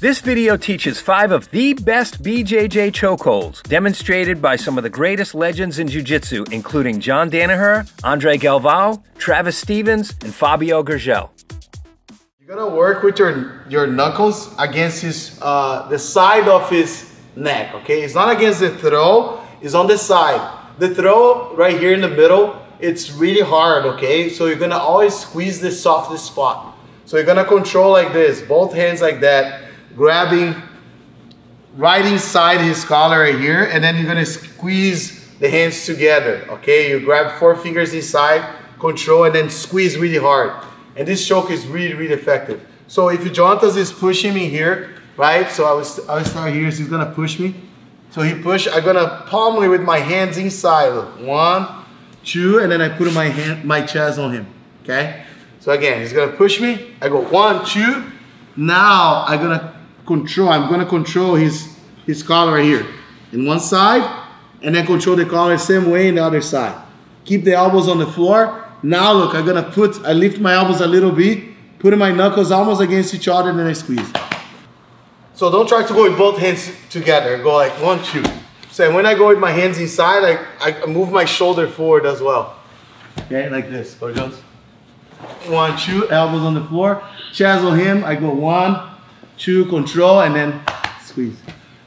This video teaches 5 of the best BJJ choke holds, demonstrated by some of the greatest legends in Jiu Jitsu, including John Danaher, Andre Galvao, Travis Stevens, and Fabio Gurgel. You're gonna work with your knuckles against his the side of his neck, okay? It's not against the throw, it's on the side. The throw right here in the middle, it's really hard, okay? So you're gonna always squeeze the softest spot. So you're gonna control like this, both hands like that, grabbing right inside his collar right here, and then you're gonna squeeze the hands together, okay? You grab 4 fingers inside, control, and then squeeze really hard. And this choke is really, really effective. So if Jontas is pushing me here, right? So I will start here, so he's gonna push me. So he push, I'm gonna palm it with my hands inside. Look, 1, 2, and then I put my chest on him, okay? So again, he's gonna push me. I go 1, 2. Now I'm gonna control his collar right here. In one side, and then control the collar same way in the other side. Keep the elbows on the floor. Now look, I lift my elbows a little bit, putting my knuckles almost against each other, and then I squeeze. So don't try to go with both hands together. Go like 1, 2. So when I go with my hands inside, I move my shoulder forward as well. Okay, like this. Go, Jones. 1, 2, elbows on the floor. Chest on him. I go 1, 2, control, and then squeeze.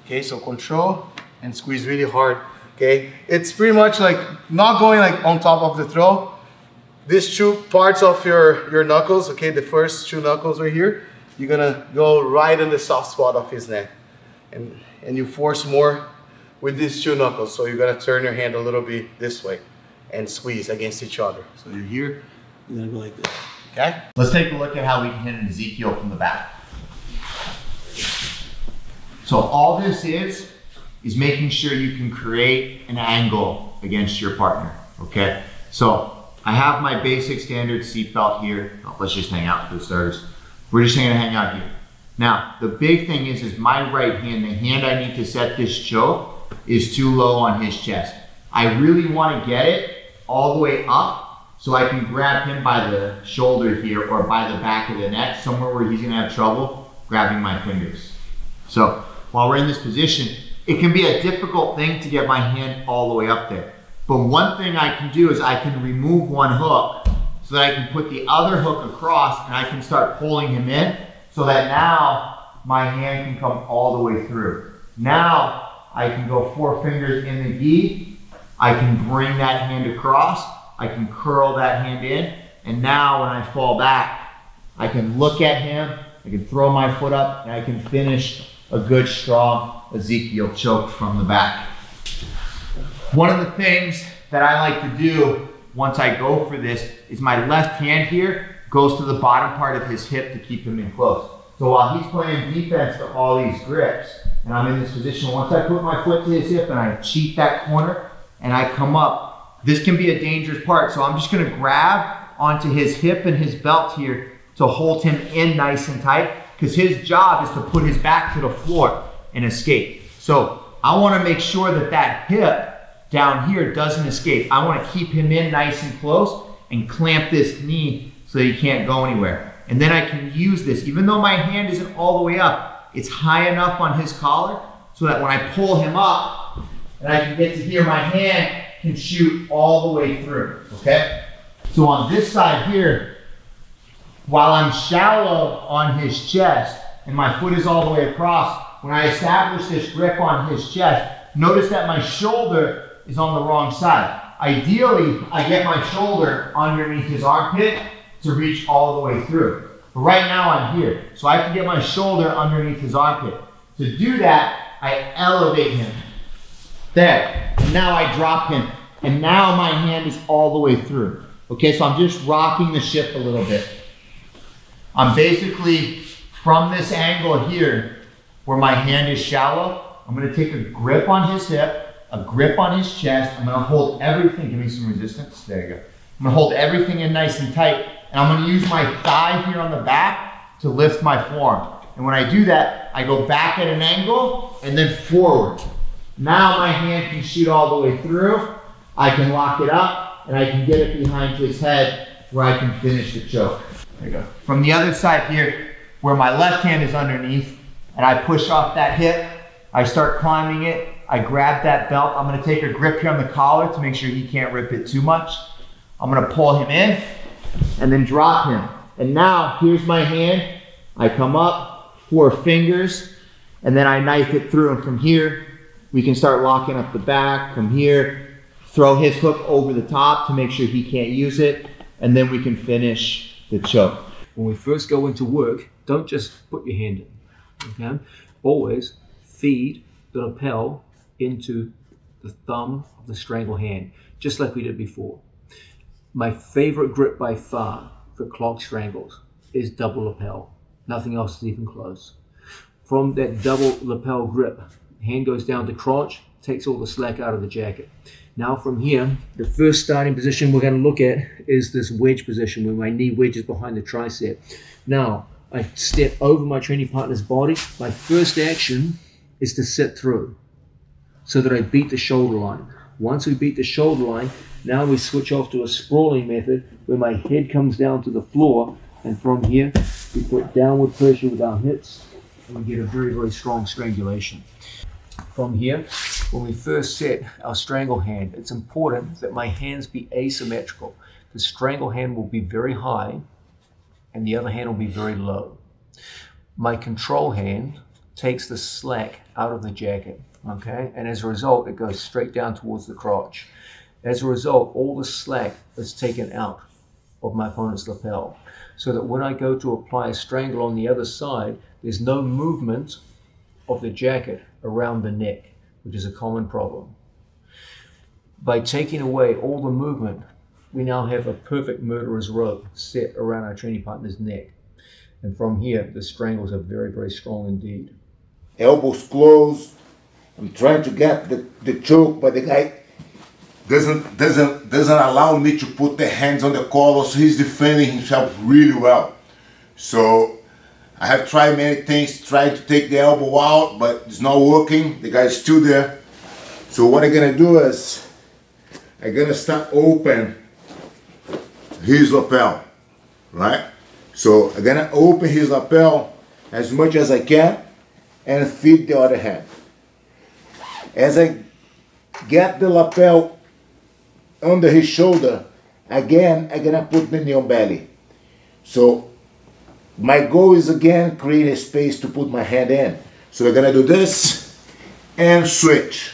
Okay, so control and squeeze really hard. Okay, it's pretty much like not going like on top of the throw. These 2 parts of your knuckles, okay, the first 2 knuckles right here, you're gonna go right in the soft spot of his neck. And you force more with these 2 knuckles. So you're gonna turn your hand a little bit this way and squeeze against each other. So you're here, you're gonna go like this, okay? Let's take a look at how we can hit an Ezekiel from the back. So all this is making sure you can create an angle against your partner, okay? So I have my basic standard seatbelt here. Oh, let's just hang out for the starters. We're just gonna hang out here. Now, the big thing is my right hand, the hand I need to set this choke, is too low on his chest. I really wanna get it all the way up so I can grab him by the shoulder here or by the back of the neck, somewhere where he's gonna have trouble grabbing my fingers. So while we're in this position, it can be a difficult thing to get my hand all the way up there. But one thing I can do is I can remove one hook so that I can put the other hook across and I can start pulling him in so that now my hand can come all the way through. Now I can go 4 fingers in the gi, I can bring that hand across, I can curl that hand in, and now when I fall back, I can look at him, I can throw my foot up, and I can finish a good strong Ezekiel choke from the back. One of the things that I like to do once I go for this is my left hand here goes to the bottom part of his hip to keep him in close. So while he's playing defense to all these grips, and I'm in this position, once I put my foot to his hip and I cheat that corner and I come up, this can be a dangerous part. So I'm just gonna grab onto his hip and his belt here to hold him in nice and tight, because his job is to put his back to the floor and escape. So I wanna make sure that that hip down here doesn't escape. I want to keep him in nice and close and clamp this knee so that he can't go anywhere. And then I can use this, even though my hand isn't all the way up, it's high enough on his collar so that when I pull him up and I can get to here, my hand can shoot all the way through, okay? So on this side here, while I'm shallow on his chest and my foot is all the way across, when I establish this grip on his chest, notice that my shoulder is on the wrong side. Ideally, I get my shoulder underneath his armpit to reach all the way through. But right now I'm here. So I have to get my shoulder underneath his armpit. To do that, I elevate him. There. And now I drop him. And now my hand is all the way through. Okay, so I'm just rocking the ship a little bit. I'm basically, from this angle here, where my hand is shallow, I'm gonna take a grip on his hip, a grip on his chest. I'm gonna hold everything, give me some resistance. There you go. I'm gonna hold everything in nice and tight, and I'm gonna use my thigh here on the back to lift my forearm. And when I do that, I go back at an angle and then forward. Now my hand can shoot all the way through. I can lock it up and I can get it behind his head where I can finish the choke. There you go. From the other side here, where my left hand is underneath, and I push off that hip. I start climbing it. I grab that belt. I'm gonna take a grip here on the collar to make sure he can't rip it too much. I'm gonna pull him in and then drop him. And now here's my hand. I come up, 4 fingers, and then I knife it through. And from here, we can start locking up the back. From here, throw his hook over the top to make sure he can't use it. And then we can finish the choke. When we first go into work, don't just put your hand in, okay? Always feed the lapel into the thumb of the strangle hand, just like we did before. My favorite grip by far for clock strangles is double lapel. Nothing else is even close. From that double lapel grip, hand goes down to crotch, takes all the slack out of the jacket. Now from here, the first starting position we're going to look at is this wedge position where my knee wedges behind the tricep. Now, I step over my training partner's body. My first action is to sit through so that I beat the shoulder line. Once we beat the shoulder line, now we switch off to a sprawling method where my head comes down to the floor, and from here we put downward pressure with our hips and we get a very, very strong strangulation. From here, when we first set our strangle hand, it's important that my hands be asymmetrical. The strangle hand will be very high and the other hand will be very low. My control hand takes the slack out of the jacket, okay? And as a result, it goes straight down towards the crotch. As a result, all the slack is taken out of my opponent's lapel, so that when I go to apply a strangle on the other side, there's no movement of the jacket around the neck, which is a common problem. By taking away all the movement, we now have a perfect murderer's rope set around our training partner's neck. And from here, the strangles are very, very strong indeed. Elbows closed. I'm trying to get the choke, but the guy doesn't allow me to put the hands on the collar, so he's defending himself really well. So I have tried many things, tried to take the elbow out, but it's not working. The guy's still there. So what I'm gonna do is I'm gonna start open his lapel, right? So I'm gonna open his lapel as much as I can and feed the other hand. As I get the lapel under his shoulder, again, I'm gonna put the knee on belly. So my goal is again create a space to put my hand in. So we're gonna do this and switch.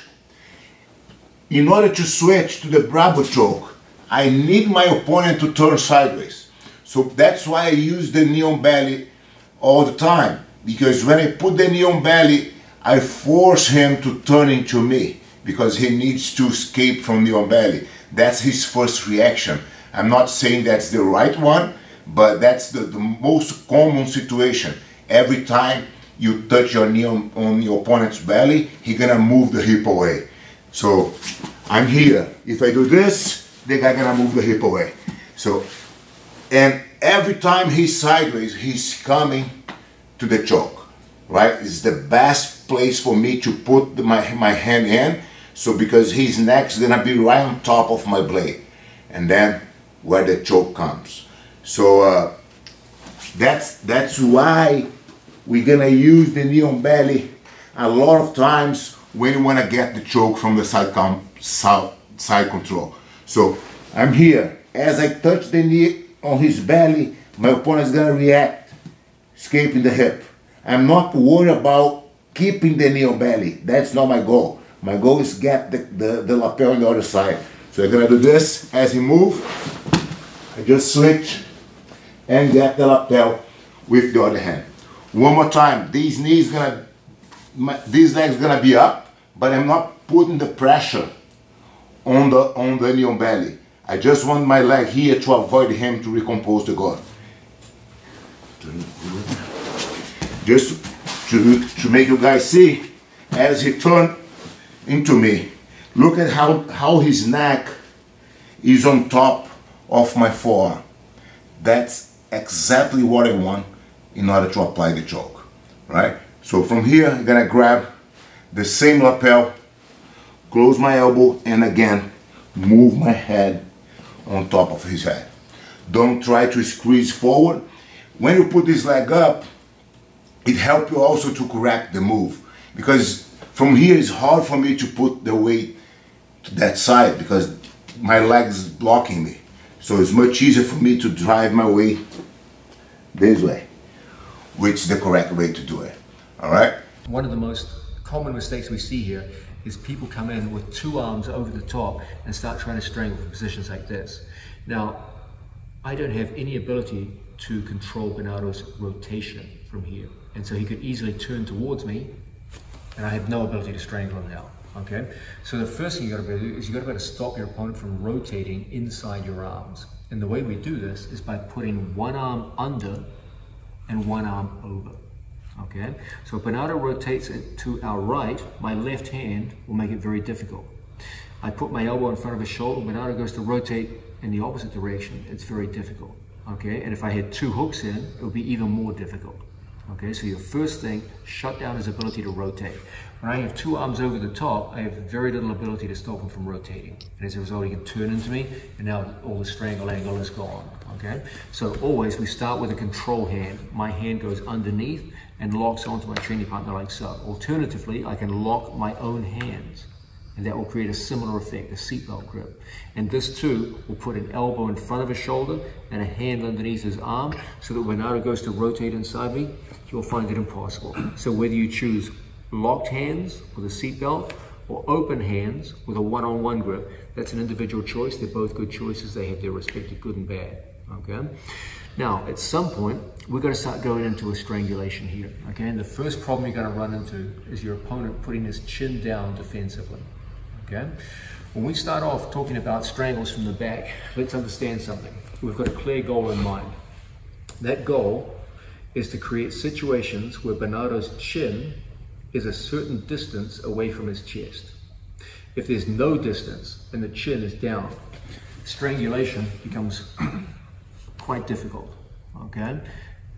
In order to switch to the Brabo choke, I need my opponent to turn sideways. So that's why I use the knee on belly all the time. Because when I put the knee on belly, I force him to turn into me because he needs to escape from knee on belly. That's his first reaction. I'm not saying that's the right one, but that's the most common situation. Every time you touch your knee on your opponent's belly, he's gonna move the hip away. So I'm here. If I do this, the guy gonna move the hip away. So, and every time he's sideways, he's coming to the choke, right? It's the best place for me to put my hand in. So because his neck's gonna be right on top of my blade, and then where the choke comes. So that's why we're gonna use the knee on belly a lot of times when you wanna get the choke from the side control. So I'm here. As I touch the knee on his belly, my opponent's gonna react, escaping the hip. I'm not worried about keeping the knee on belly. That's not my goal. My goal is get the lapel on the other side. So I'm gonna do this as he moves. I just switch and get the lapel with the other hand. One more time. These legs gonna be up, but I'm not putting the pressure on the knee on belly. I just want my leg here to avoid him to recompose the guard. Just to make you guys see, as he turned into me, look at how his neck is on top of my forearm. That's exactly what I want in order to apply the choke, right? So from here, I'm gonna grab the same lapel, close my elbow, and again, move my head on top of his head. Don't try to squeeze forward. When you put this leg up, it helps you also to correct the move, because from here it's hard for me to put the weight to that side because my leg is blocking me. So it's much easier for me to drive my weight this way, which is the correct way to do it. All right? One of the most common mistakes we see here is people come in with two arms over the top and start trying to strangle from positions like this. Now, I don't have any ability to control Bernardo's rotation from here. And so he could easily turn towards me and I have no ability to strangle him now, okay? So the first thing you gotta do is you gotta be able to stop your opponent from rotating inside your arms. And the way we do this is by putting one arm under and one arm over, okay? So if Bernardo rotates it to our right, my left hand will make it very difficult. I put my elbow in front of his shoulder, Bernardo goes to rotate in the opposite direction, it's very difficult, okay? And if I had two hooks in, it would be even more difficult. Okay, so your first thing, shut down his ability to rotate. When I have two arms over the top, I have very little ability to stop him from rotating. And as a result, he can turn into me, and now all the strangle angle is gone, okay? So always, we start with a control hand. My hand goes underneath and locks onto my training partner like so. Alternatively, I can lock my own hands, and that will create a similar effect, a seatbelt grip. And this too will put an elbow in front of his shoulder and a hand underneath his arm, so that when Bernardo goes to rotate inside me, you'll find it impossible. So whether you choose locked hands with a seatbelt or open hands with a one-on-one grip, that's an individual choice. They're both good choices. They have their respective good and bad, okay? Now, at some point, we're gonna start going into a strangulation here, okay? And the first problem you're gonna run into is your opponent putting his chin down defensively, okay? When we start off talking about strangles from the back, let's understand something. We've got a clear goal in mind. That goal is to create situations where Bernardo's chin is a certain distance away from his chest. If there's no distance and the chin is down, strangulation becomes quite difficult, okay?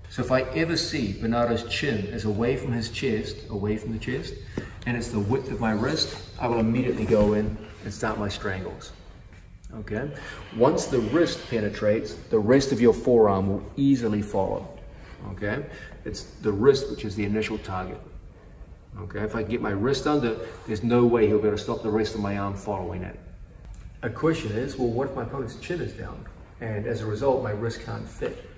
So if I ever see Bernardo's chin is away from his chest, away from the chest, and it's the width of my wrist, I will immediately go in and start my strangles, okay? Once the wrist penetrates, the rest of your forearm will easily follow. Okay, it's the wrist which is the initial target. Okay, if I get my wrist under, there's no way he'll be able to stop the rest of my arm following it. A question is, well, what if my opponent's chin is down? And as a result, my wrist can't fit.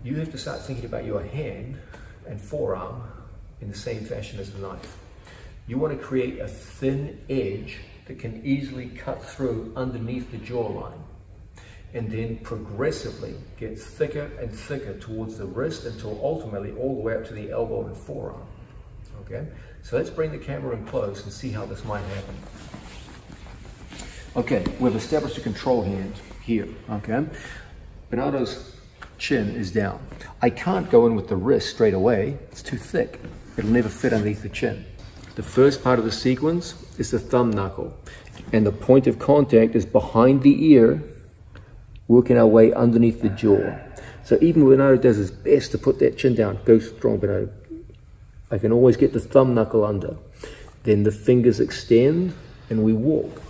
You have to start thinking about your hand and forearm in the same fashion as the knife. You want to create a thin edge that can easily cut through underneath the jawline, and then progressively get thicker and thicker towards the wrist until ultimately all the way up to the elbow and forearm, okay? So let's bring the camera in close and see how this might happen. Okay, we've established a control hand here, okay? Bernardo's chin is down. I can't go in with the wrist straight away, it's too thick. It'll never fit underneath the chin. The first part of the sequence is the thumb knuckle, and the point of contact is behind the ear, working our way underneath the jaw. So even when Bernardo does his best to put that chin down, go strong, Bernardo. I can always get the thumb knuckle under. Then the fingers extend and we walk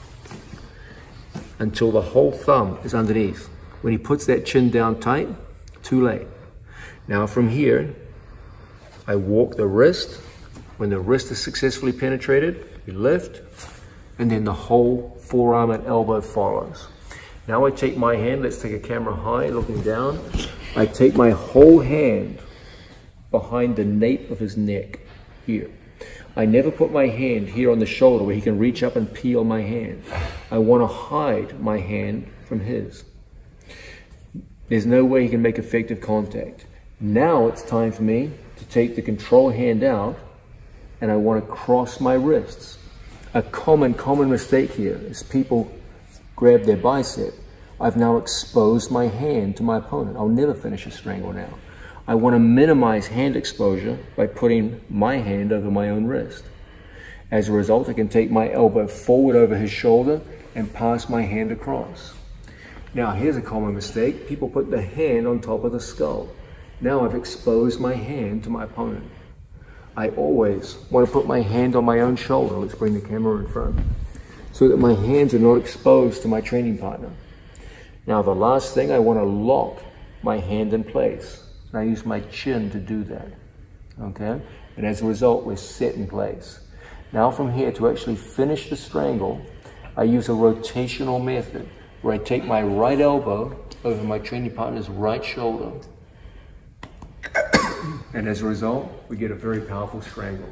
until the whole thumb is underneath. When he puts that chin down tight, too late. Now from here, I walk the wrist. When the wrist is successfully penetrated, we lift, and then the whole forearm and elbow follows. Now I take my hand, let's take a camera high, looking down. I take my whole hand behind the nape of his neck, here. I never put my hand here on the shoulder where he can reach up and peel my hand. I want to hide my hand from his. There's no way he can make effective contact. Now it's time for me to take the control hand out, and I want to cross my wrists. A common mistake here is people grab their bicep. I've now exposed my hand to my opponent. I'll never finish a strangle now. I want to minimize hand exposure by putting my hand over my own wrist. As a result, I can take my elbow forward over his shoulder and pass my hand across. Now, here's a common mistake. People put the hand on top of the skull. Now I've exposed my hand to my opponent. I always want to put my hand on my own shoulder. Let's bring the camera in front, so that my hands are not exposed to my training partner. Now the last thing, I want to lock my hand in place And I use my chin to do that, okay? And as a result, we sit in place. Now from here, to actually finish the strangle, I use a rotational method where I take my right elbow over my training partner's right shoulder. And as a result, we get a very powerful strangle.